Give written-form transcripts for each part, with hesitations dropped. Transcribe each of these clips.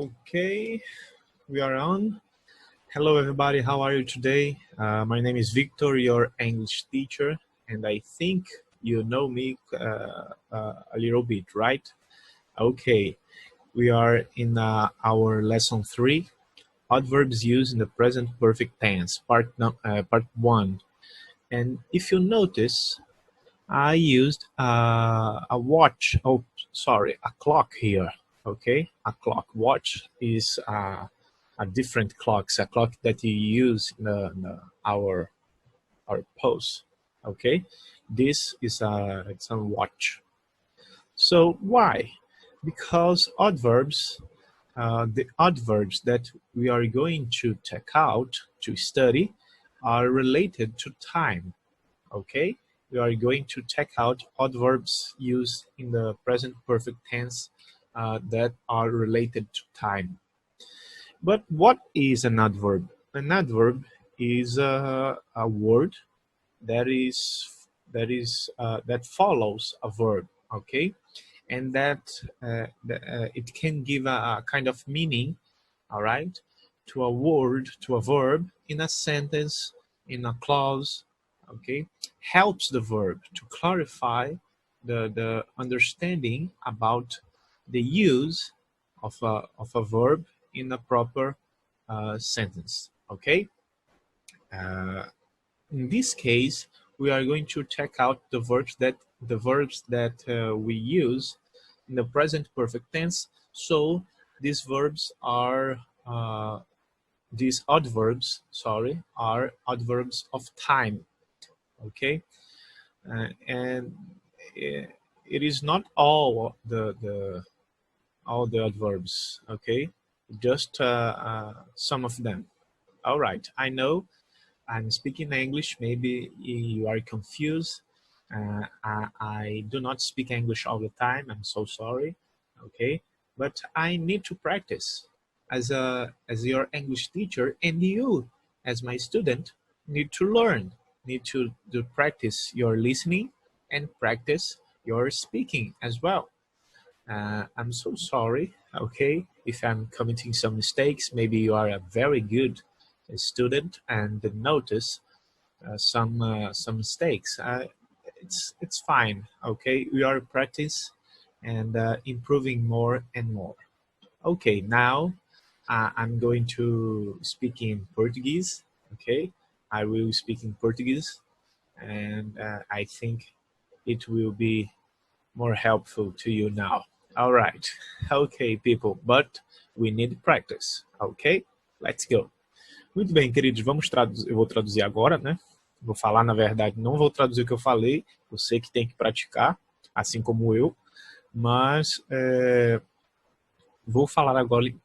Okay, we are on. Hello everybody, how are you today? My name is Victor, your English teacher, and I think you know me a little bit, right? Okay, we are in our lesson 3, adverbs used in the present perfect tense, part 1. And if you notice, I used a watch, a clock here, okay? A clock. Watch is a different clocks, a clock that you use in our post, okay? This is it's a watch. So why? Because adverbs, the adverbs that we are going to check out, to study, are related to time, okay? We are going to check out adverbs used in the present perfect tense that are related to time. But what is an adverb? An adverb is a word that follows a verb, okay, and that it can give a kind of meaning, all right, to a word, to a verb in a sentence, in a clause, okay, helps the verb to clarify the understanding about the use of a verb in a proper sentence, okay? In this case, we are going to check out the verbs that we use in the present perfect tense. So these verbs are these adverbs, are adverbs of time, okay? And it is not all the adverbs, okay? Just some of them. All right, I know I'm speaking English, maybe you are confused. I do not speak English all the time, I'm so sorry, okay? But I need to practice as your English teacher, and you, as my student, need to learn, need to practice your listening and practice your speaking as well. I'm so sorry, okay, if I'm committing some mistakes. Maybe you are a very good student and notice some mistakes. It's fine, okay? We are practice and improving more and more. Okay, now I'm going to speak in Portuguese, okay? I will speak in Portuguese, and I think it will be more helpful to you now. All right, okay, people, but we need practice, okay? Let's go. Muito bem, queridos, eu vou traduzir agora, né? Vou falar, na verdade, não vou traduzir o que eu falei, eu sei que tem que praticar, assim como eu, mas vou falar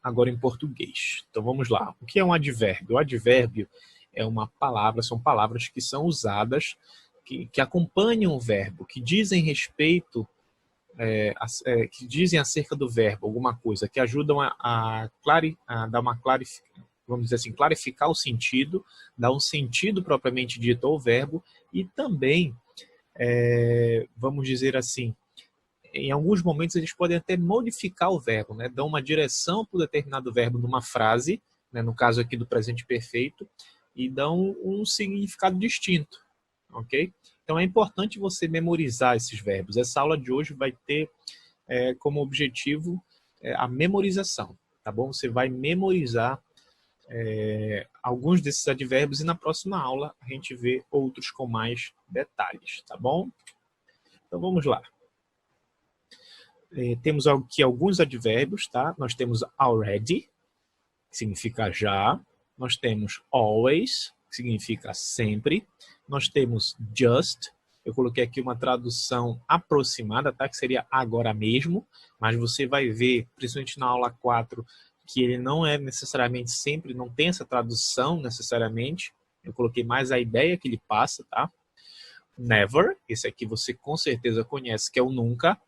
agora em português. Então vamos lá. O que é um advérbio? O advérbio é uma palavra, são palavras que são usadas, que acompanham o verbo, que dizem respeito, que dizem acerca do verbo alguma coisa, que ajudam a dar uma vamos dizer assim, clarificar o sentido, dar um sentido propriamente dito ao verbo e também, vamos dizer assim, em alguns momentos eles podem até modificar o verbo, né? Dão uma direção para um determinado verbo numa frase, né? No caso aqui do presente perfeito, e dão um significado distinto, ok? Então é importante você memorizar esses verbos. Essa aula de hoje vai ter como objetivo a memorização, tá bom? Você vai memorizar alguns desses advérbios e na próxima aula a gente vê outros com mais detalhes, tá bom? Então vamos lá. Temos aqui alguns advérbios, tá? Nós temos already, que significa já. Nós temos always, que significa sempre. Nós temos just, eu coloquei aqui uma tradução aproximada, tá? Que seria agora mesmo, mas você vai ver, principalmente na aula 4, que ele não é necessariamente sempre, não tem essa tradução necessariamente. Eu coloquei mais a ideia que ele passa, tá? Never, esse aqui você com certeza conhece, que é o nunca.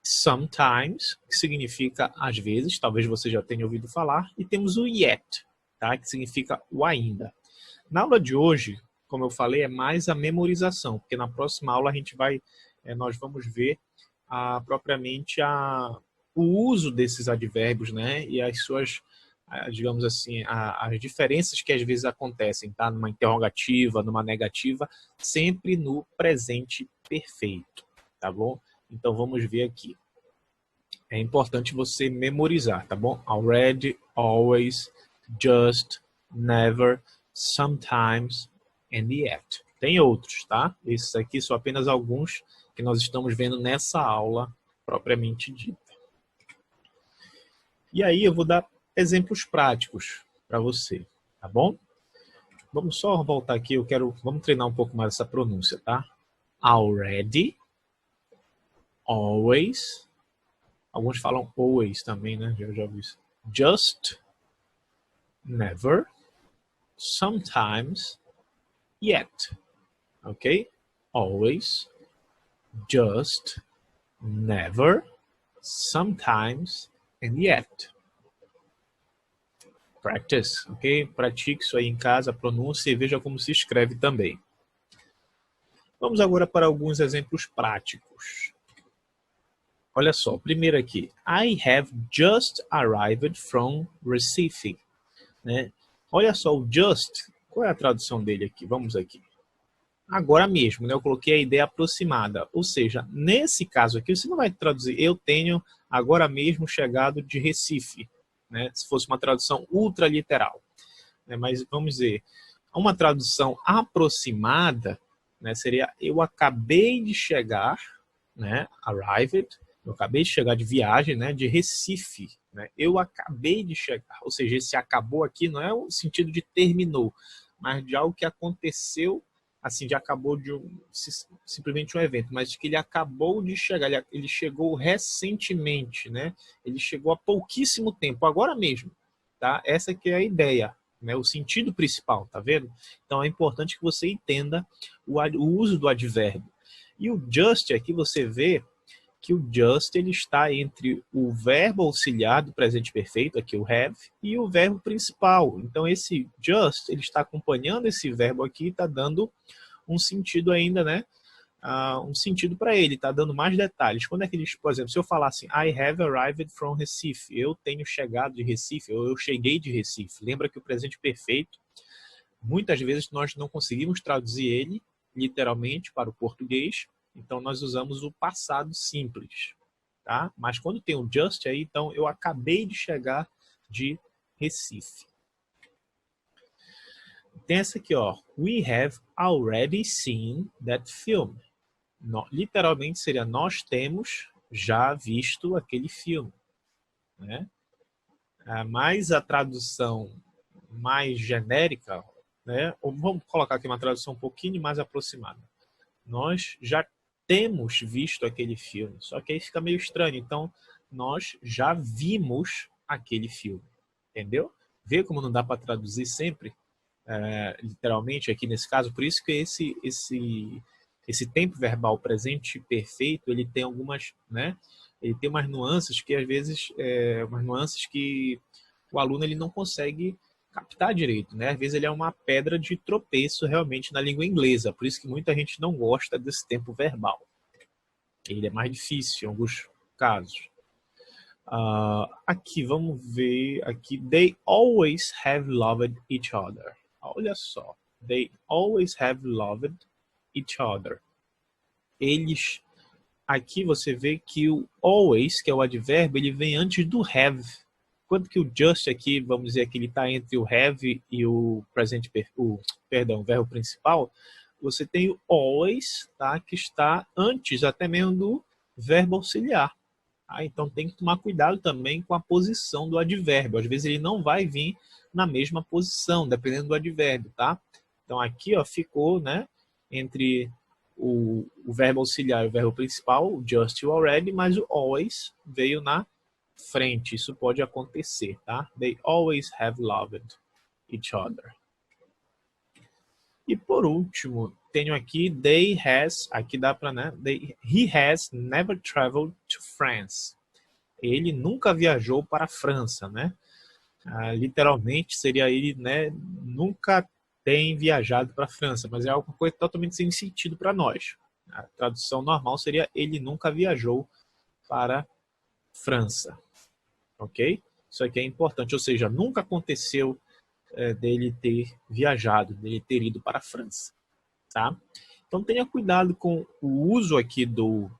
Sometimes, que significa às vezes, talvez você já tenha ouvido falar. E temos o yet, tá? Que significa o ainda. Na aula de hoje, como eu falei, é mais a memorização, porque na próxima aula a gente nós vamos ver propriamente o uso desses advérbios, né, e as suas, digamos assim, as diferenças que às vezes acontecem, tá, numa interrogativa, numa negativa, sempre no presente perfeito, tá bom? Então vamos ver aqui. É importante você memorizar, tá bom? Already, always, just, never, sometimes and yet. Tem outros, tá? Esses aqui são apenas alguns que nós estamos vendo nessa aula propriamente dita. E aí eu vou dar exemplos práticos para você, tá bom? Vamos só voltar aqui, vamos treinar um pouco mais essa pronúncia, tá? Already, always, alguns falam always também, né? Já vi isso. Just, never, sometimes, yet. Ok? Always, just, never, sometimes, and yet. Practice, ok? Pratique isso aí em casa, pronúncia e veja como se escreve também. Vamos agora para alguns exemplos práticos. Olha só, o primeiro aqui. I have just arrived from Recife. Né? Olha só, o just, qual é a tradução dele aqui? Vamos aqui. Agora mesmo, né? Eu coloquei a ideia aproximada. Ou seja, nesse caso aqui, você não vai traduzir eu tenho agora mesmo chegado de Recife. Né? Se fosse uma tradução ultraliteral. Né? Mas vamos dizer, uma tradução aproximada, né, seria eu acabei de chegar, né, arrived, eu acabei de chegar de viagem, né, de Recife. Né, eu acabei de chegar. Ou seja, esse acabou aqui não é o sentido de terminou, mas de algo que aconteceu, assim, de acabou de simplesmente um evento, mas de que ele acabou de chegar, ele chegou recentemente, né? Ele chegou há pouquíssimo tempo, agora mesmo. Tá? Essa que é a ideia. Né, o sentido principal, tá vendo? Então é importante que você entenda o uso do advérbio. E o just aqui você vê que o just ele está entre o verbo auxiliar do presente perfeito, aqui o have, e o verbo principal. Então esse just ele está acompanhando esse verbo aqui e está dando um sentido ainda, né? Um sentido para ele, está dando mais detalhes. Quando é que eles, por exemplo, se eu falar assim, I have arrived from Recife, eu tenho chegado de Recife, ou eu cheguei de Recife. Lembra que o presente perfeito, muitas vezes nós não conseguimos traduzir ele literalmente para o português, então nós usamos o passado simples, tá? Mas quando tem um just aí, então eu acabei de chegar de Recife. Tem essa aqui, ó. We have already seen that film. Literalmente seria nós temos já visto aquele filme, né? Mas a tradução mais genérica, né? Ou vamos colocar aqui uma tradução um pouquinho mais aproximada. Nós já temos visto aquele filme, só que aí fica meio estranho. Então, nós já vimos aquele filme, entendeu? Vê como não dá para traduzir sempre, literalmente aqui nesse caso. Por isso que esse tempo verbal presente perfeito, ele tem algumas, né? Ele tem umas nuances que às vezes, umas nuances que o aluno ele não consegue captar direito, né? Às vezes ele é uma pedra de tropeço realmente na língua inglesa, por isso que muita gente não gosta desse tempo verbal. Ele é mais difícil em alguns casos. Aqui, vamos ver aqui. They always have loved each other. Olha só. They always have loved each other. Eles, aqui você vê que o always, que é o advérbio, ele vem antes do have. Quanto que o just aqui, vamos dizer que ele está entre o have e o presente, o verbo principal, você tem o always, tá, que está antes até mesmo do verbo auxiliar. Tá? Então tem que tomar cuidado também com a posição do advérbio. Às vezes ele não vai vir na mesma posição, dependendo do advérbio, tá? Então aqui, ó, ficou, né, entre o verbo auxiliar e o verbo principal, o just e o already, mas o always veio na frente. Isso pode acontecer, tá? They always have loved each other. E por último, tenho aqui they has, aqui dá para, né? He has never traveled to France. Ele nunca viajou para a França, né? Literalmente seria ele, né, nunca tem viajado para a França, mas é alguma coisa totalmente sem sentido para nós. A tradução normal seria ele nunca viajou para França. Ok? Isso aqui é importante, ou seja, nunca aconteceu dele ter viajado, dele ter ido para a França. Tá? Então tenha cuidado com o uso aqui do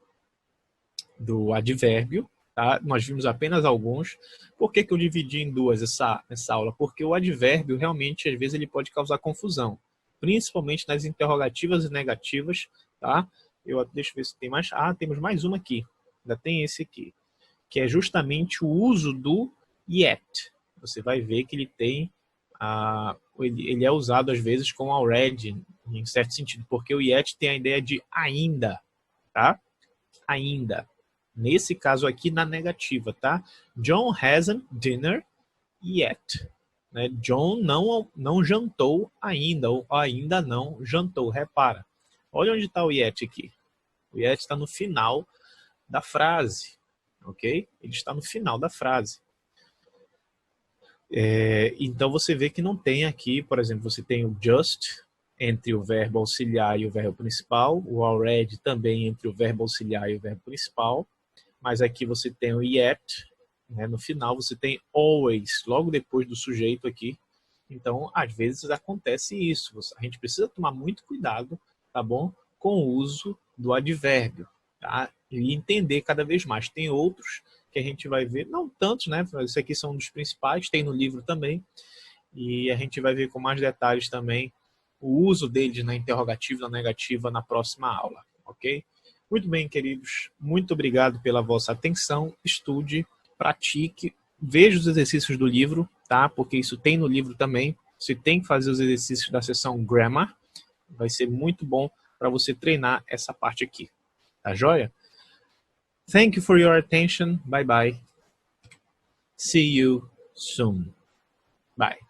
advérbio. Tá? Nós vimos apenas alguns. Por que eu dividi em duas essa aula? Porque o advérbio realmente, às vezes, ele pode causar confusão. Principalmente nas interrogativas e negativas. Tá? Deixa eu ver se tem mais. Temos mais uma aqui. Ainda tem esse aqui. Que é justamente o uso do yet. Você vai ver que ele tem... ele é usado, às vezes, com already, em certo sentido. Porque o yet tem a ideia de ainda. Tá? Ainda. Nesse caso aqui, na negativa, tá? John hasn't dinner yet. Né? John não jantou ainda, ou ainda não jantou. Repara. Olha onde está o yet aqui. O yet está no final da frase. Ok? Ele está no final da frase. Então, você vê que não tem aqui, por exemplo, você tem o just entre o verbo auxiliar e o verbo principal. O already também entre o verbo auxiliar e o verbo principal. Mas aqui você tem o yet, né? No final você tem always, logo depois do sujeito aqui. Então, às vezes acontece isso. A gente precisa tomar muito cuidado, tá bom? Com o uso do advérbio, tá? E entender cada vez mais. Tem outros que a gente vai ver, não tantos, né? Esses aqui são um dos principais, tem no livro também. E a gente vai ver com mais detalhes também o uso deles na interrogativa e na negativa na próxima aula, ok? Muito bem, queridos. Muito obrigado pela vossa atenção. Estude, pratique, veja os exercícios do livro, tá? Porque isso tem no livro também. Você tem que fazer os exercícios da seção Grammar. Vai ser muito bom para você treinar essa parte aqui. Tá joia? Thank you for your attention. Bye bye. See you soon. Bye.